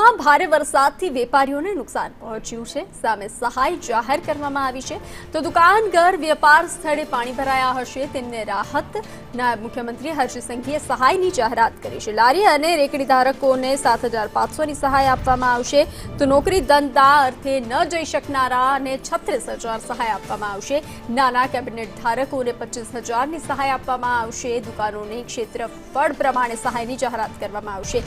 રાજ્યમાં ભારે વરસાદથી વેપારીઓને નુકસાન પહોંચ્યું છે। સામે સહાય જાહેર કરવામાં આવી છે તો દુકાનગર વેપાર સ્થળે પાણી ભરાયા હશે તેમને રાહત નાયબ મુખ્યમંત્રી હર્ષ સંઘવીએ સહાયની જાહેરાત કરી છે। લારી અને રેકડી ધારકોને 7,500ની સહાય આપવામાં આવશે તો નોકરી ધંધા અર્થે ન જઈ શકનારાને 36,000 સહાય આપવામાં આવશે। નાના કેબિનેટ ધારકોને 25,000ની સહાય આપવામાં આવશે। દુકાનોની ક્ષેત્રફળ પ્રમાણે સહાયની જાહેરાત કરવામાં આવશે।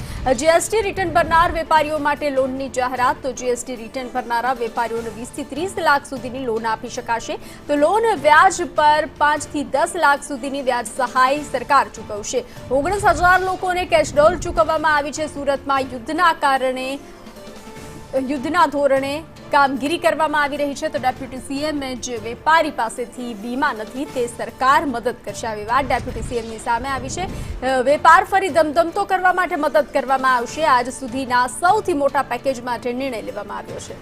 જીએસટી રિટર્ન ભરનાર વેપારીઓ માટે લોનની જાહેરાત તો જીએસટી રિટર્ન ભરનારા વેપારીઓને 20 થી 30 લાખ સુધીની લોન આપી શકાશે તો લોન વ્યાજ પર 5 થી 10 લાખ સુધીની વ્યાજ સહાય સરકાર ચૂકવશે। 19,000 લોકોને કેશડોલ ચૂકવવામાં આવી છે। સુરતમાં યુદ્ધના ધોરણે કામગીરી કરવામાં આવી રહી છે તો ડેપ્યુટી સીએમે જે વેપારી પાસેથી વીમા નથી તે સરકાર મદદ કરશે। આવી વાત ડેપ્યુટી સીએમની સામે આવી છે। વેપાર ફરી ધમધમતો કરવા માટે મદદ કરવામાં આવશે। આજ સુધીના સૌથી મોટા પેકેજ માટે નિર્ણય લેવામાં આવ્યો છે।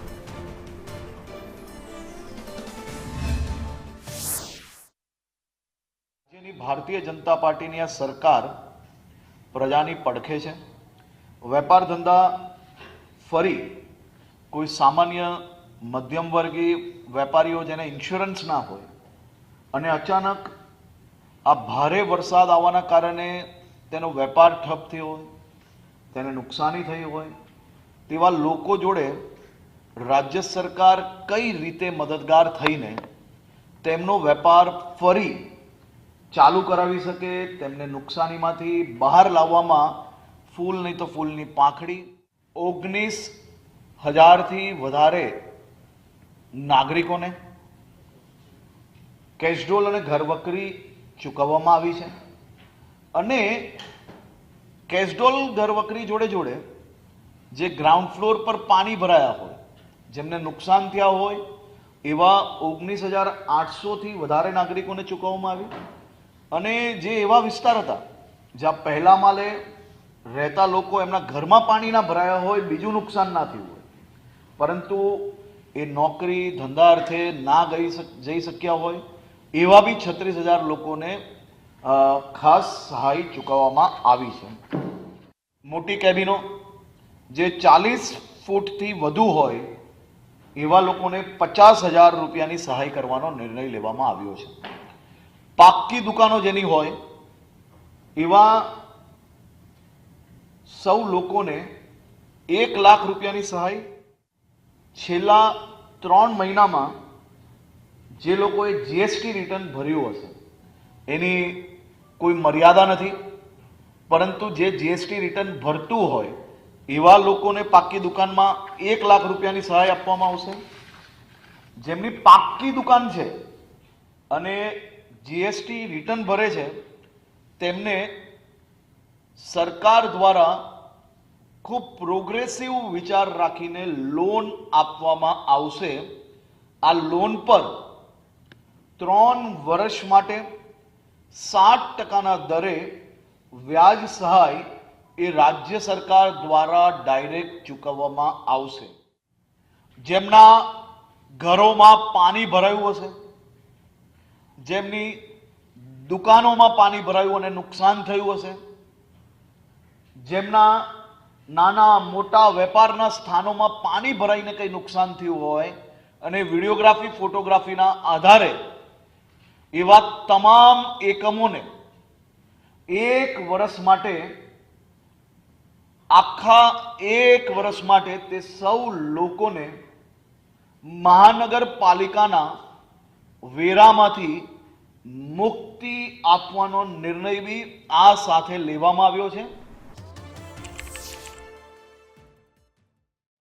ભારતીય જનતા પાર્ટીની આ સરકાર પ્રજાની પડખે છે। વેપાર ધંધા ફરી કોઈ સામાન્ય મધ્યમ વર્ગીય વેપારીઓ જેને ઇન્સ્યોરન્સ ના હોય અને અચાનક આ ભારે વરસાદ આવવાના કારણે તેનો વેપાર ઠપ થયો હોય, તેને નુકસાની થઈ હોય તેવા લોકો જોડે રાજ્ય સરકાર કઈ રીતે મદદગાર થઈને તેમનો વેપાર ફરી ચાલુ કરાવી શકે, તેમને નુકસાનીમાંથી બહાર લાવવામાં ફૂલ નહીં તો ફૂલની પાંખડી 19,000થી વધારે નાગરિકોને કેશડોલ અને ઘરવકરી ચૂકવવામાં આવી છે અને કેશડોલ ઘરવકરી જોડે જોડે જે ગ્રાઉન્ડ ફ્લોર પર પાણી ભરાયા હોય, જેમને નુકસાન થયા હોય એવા 19,800થી વધારે નાગરિકોને ચૂકવવામાં આવી અને જે એવા વિસ્તાર હતા જ્યાં પહેલા માલે રહેતા લોકો એમના ઘરમાં પાણી ના ભરાયા હોય, બીજું નુકસાન ના થયું હોય પરંતુ એ નોકરી ધંધા અર્થે ના જઈ શક્યા હોય એવા બી 36,000 લોકોને ખાસ સહાય ચૂકવવામાં આવી છે। મોટી કેબિનો જે 40 ફૂટથી વધુ હોય એવા લોકોને 50,000 રૂપિયાની સહાય કરવાનો નિર્ણય લેવામાં આવ્યો છે। પાક્કી દુકાનો જેની હોય એવા સૌ લોકોને 1 લાખ રૂપિયાની સહાય। છેલ્લા 3 મહિનામાં જે લોકોએ જીએસટી રિટર્ન ભર્યું હશે એની કોઈ મર્યાદા નથી પરંતુ જે જીએસટી રિટર્ન ભરતું હોય એવા લોકોને પાક્કી દુકાનમાં 1 લાખ રૂપિયાની સહાય આપવામાં આવશે। જેમની પાક્કી દુકાન છે અને જીએસટી રિટર્ન ભરે છે તેમને સરકાર દ્વારા ખૂબ પ્રોગ્રેસિવ વિચાર રાખીને લોન આપવામાં આવશે। આ લોન પર 3 વર્ષ માટે 7% દરે વ્યાજ સહાય એ રાજ્ય સરકાર દ્વારા ડાયરેક્ટ ચૂકવવામાં આવશે। જેમના ઘરોમાં પાણી ભરાયું હશે, જેમની દુકાનોમાં પાણી ભરાયું અને નુકસાન થયું હશે, જેમના નાના મોટા વેપારના સ્થાનોમાં પાણી ભરાઈને કંઈ નુકસાન થયું હોય અને વિડીયોગ્રાફી ફોટોગ્રાફીના આધારે એવા તમામ એકમોને 1 વર્ષ માટે આખા 1 વર્ષ માટે તે સૌ લોકોને મહાનગરપાલિકાના વેરામાંથી મુક્તિ આપવાનો નિર્ણય બી આ સાથે લેવામાં આવ્યો છે।